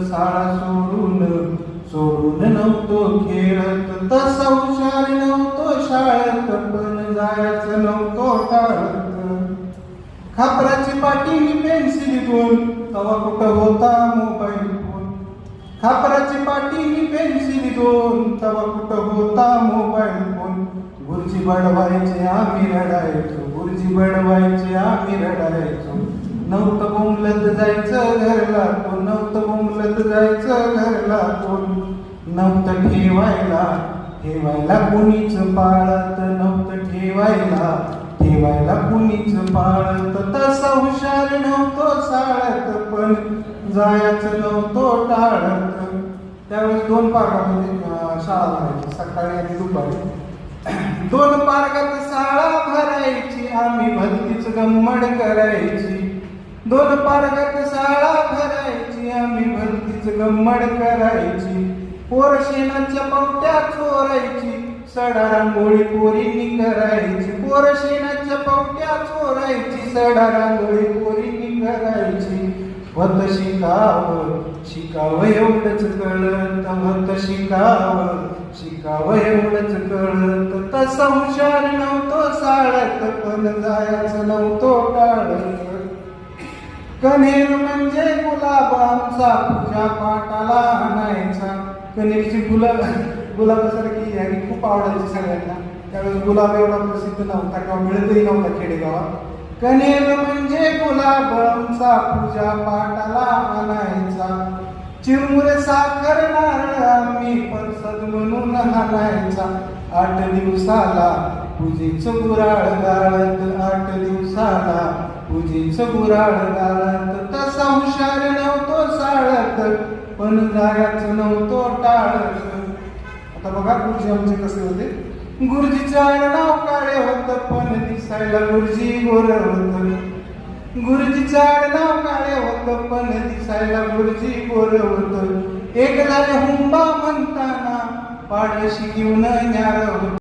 शाळा सोडून नव्हतो खेळत, तसा हुशार नव्हतो शाळेत, पण जायचं नव्हतो टाळत. खापराची पाटी पेन्सिल घेऊन तवा कुठं होता मोबाईल फोन. खापराची पाटी पेन्सिल घेऊन तवा कुठं होता मोबाईल फोन. गुरुजी बडवायचे आम्ही रडायचो, गुरुजी बडवायचे आम्ही रडायचो. नव्हतं बोंबलत जायचं घरला कोण, नव्हतं बोंबलत जायचं घरला कोण. नव्हतं ठेवायला कुणीच पाळत, नव्हतं ठेवायला कुणीच पाळत. तसा हुशार नव्हतो शाळेत, पण जायचं नव्हतो टाळत. त्यावेळेस 2 पार्गामध्ये शाळा भरायची, सकाळी आणि दुपारी. 2 पार्गात शाळा भरायची, आम्ही भलतीच गंमड करायची. 2 पार्गात शाळा भरायची, आम्ही भलतीच गंमड करायची. पोर शेणाच्या पावट्या चोरायची, सडा रांगोळी पोरींनी करायची. पोर शेणाच्या पावट्या चोरायची, सडा रांगोळी पोरींनी करायची. होत शिकावं एवढंच कळत, होत शिकावं एवढंच कळत. तसा हुशार नव्हतो शाळेत, पण जायचं नव्हतो टाळत. कण्हेर म्हणजे गुलाब आमचा, पूजा पाठाला आणायचा. कण्हेरची गुलाबासारखी आणि खूप आवडायची सगळ्यांना. त्यावेळेस गुलाब एवढा प्रसिद्ध नव्हता किंवा मिळतही नव्हता खेडेगावात. कण्हेर म्हणजे गुलाब आमचा, पूजा पाठाला आणायचा. चिरमुरे साखर नारळ आम्ही परसद म्हणून आणायचा. 8 दिवसाला पूजेचं गुराळ गाळत, 8 दिवसाला पूजेचं गुराळ गाळत. तसा हुशार नव्हतो शाळेत, पण जायचं नव्हतो टाळत. आता बघा गुरुजी आमचे कसे होते. गुरुजीचं आडनाव काळे होतं, पण दिसायला गुरुजी गोर होतं. गुरुजीचं आडनाव काळे होतं, पण दिसायला गुरुजी गोर होतं. एक झाले हुंबा म्हणताना पाडशी घेऊन न्यार होतं.